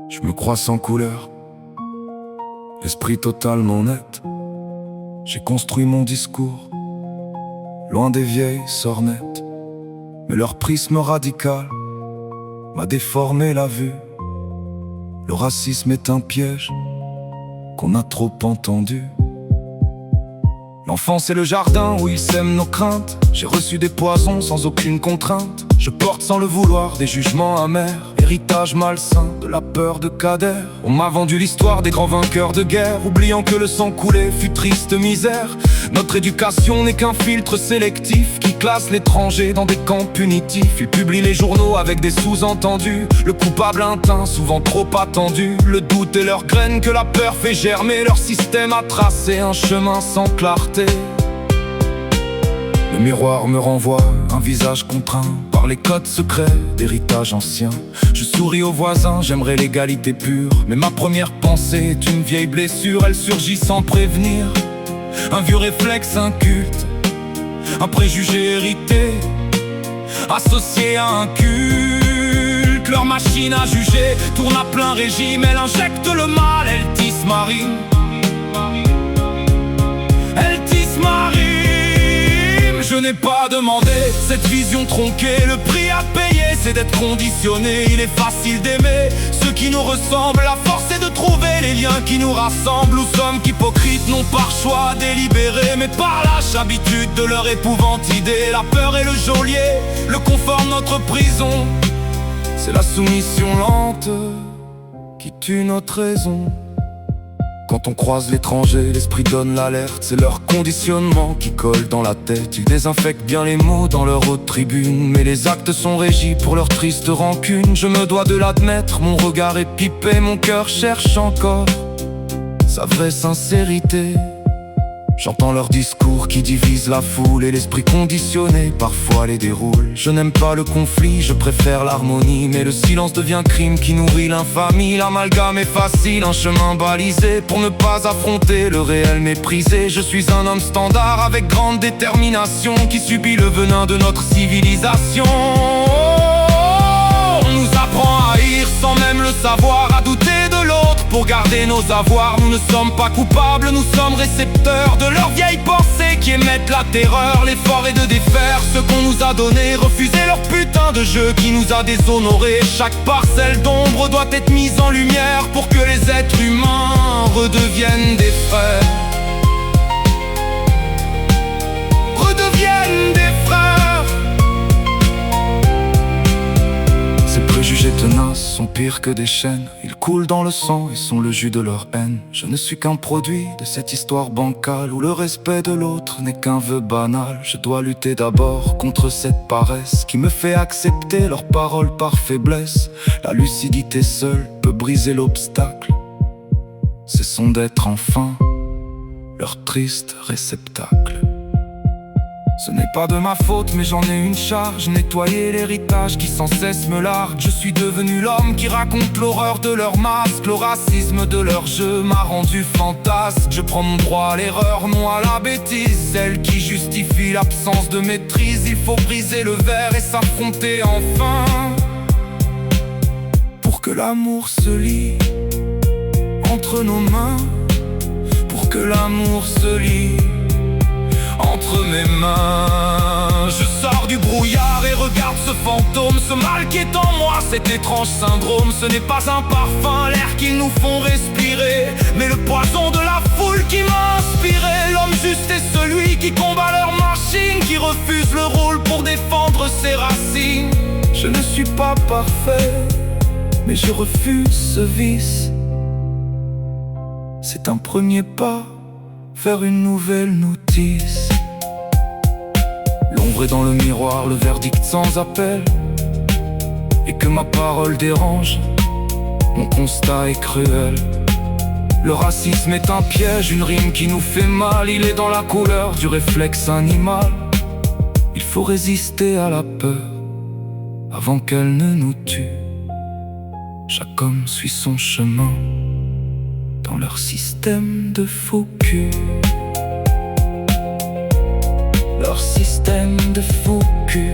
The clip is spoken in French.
Je me crois sans couleur, l'esprit totalement net. J'ai construit mon discours, loin des vieilles sornettes. Mais leur prisme radical m'a déformé la vue. Le racisme est un piège qu'on a trop entendu. L'enfance est le jardin où ils sèment nos craintes. J'ai reçu des poisons sans aucune contrainte. Je porte sans le vouloir des jugements amers, héritage malsain de la peur de Kader. On m'a vendu l'histoire des grands vainqueurs de guerre, oubliant que le sang coulé fut triste misère. Notre éducation n'est qu'un filtre sélectif qui classe l'étranger dans des camps punitifs. Ils publient les journaux avec des sous-entendus, le coupable un teint souvent trop attendu. Le doute est leur graine que la peur fait germer. Leur système a tracé un chemin sans clarté. Le miroir me renvoie un visage contraint par les codes secrets d'héritage ancien. Je souris aux voisins, j'aimerais l'égalité pure, mais ma première pensée est une vieille blessure. Elle surgit sans prévenir, un vieux réflexe inculte, un préjugé hérité, associé à un culte. Leur machine à juger tourne à plein régime. Elle injecte le mal, elle tisse ma rime. Elle tisse ma rime. Je n'ai pas demandé cette vision tronquée. Le prix à payer, c'est d'être conditionné. Il est facile d'aimer ceux qui nous ressemblent. La force est de trouver les liens qui nous rassemblent. Nous sommes qu'hypocrites, non par choix délibéré, mais par lâche habitude de leur épouvante idée. La peur est le geôlier, le confort notre prison. C'est la soumission lente qui tue notre raison. Quand on croise l'étranger, l'esprit donne l'alerte. C'est leur conditionnement qui colle dans la tête. Ils désinfectent bien les mots dans leur haute tribune, mais les actes sont régis pour leur triste rancune. Je me dois de l'admettre, mon regard est pipé. Mon cœur cherche encore sa vraie sincérité. J'entends leurs discours qui divisent la foule, et l'esprit conditionné parfois les déroule. Je n'aime pas le conflit, je préfère l'harmonie, mais le silence devient crime qui nourrit l'infamie. L'amalgame est facile, un chemin balisé pour ne pas affronter le réel méprisé. Je suis un homme standard avec grande détermination qui subit le venin de notre civilisation. On nous apprend à haïr sans même le savoir, à douter de l'autre pour garder nos avoirs. Nous ne sommes pas coupables, nous sommes récepteurs de leurs vieilles pensées qui émettent la terreur. L'effort est de défaire ce qu'on nous a donné, refuser leur putain de jeu qui nous a déshonorés. Chaque parcelle d'ombre doit être mise en lumière pour que les êtres humains redeviennent des frères. Redeviennent des frères. Ces préjugés tenaces sont pires que des chaînes. Ils coulent dans le sang et sont le jus de leur haine. Je ne suis qu'un produit de cette histoire bancale où le respect de l'autre n'est qu'un vœu banal. Je dois lutter d'abord contre cette paresse qui me fait accepter leurs paroles par faiblesse. La lucidité seule peut briser l'obstacle. Cessons d'être enfin leur triste réceptacle. Ce n'est pas de ma faute, mais j'en ai une charge. Nettoyer l'héritage qui sans cesse me largue. Je suis devenu l'homme qui raconte l'horreur de leur masque. Le racisme de leur jeu m'a rendu fantasque. Je prends mon droit à l'erreur, non à la bêtise, celle qui justifie l'absence de maîtrise. Il faut briser le verre et s'affronter enfin, pour que l'amour se lie entre nos mains. Pour que l'amour se lie entre mes mains. Je sors du brouillard et regarde ce fantôme, ce mal qui est en moi, cet étrange syndrome. Ce n'est pas un parfum, l'air qu'ils nous font respirer, mais le poison de la foule qui m'a inspiré. L'homme juste est celui qui combat leur machine, qui refuse le rôle pour défendre ses racines. Je ne suis pas parfait, mais je refuse ce vice. C'est un premier pas vers une nouvelle notice. L'ombre est dans le miroir, le verdict sans appel, et que ma parole dérange, mon constat est cruel. Le racisme est un piège, une rime qui nous fait mal. Il est dans la couleur du réflexe animal. Il faut résister à la peur avant qu'elle ne nous tue. Chaque homme suit son chemin dans leur système de faux cul. Leur système de faux cul.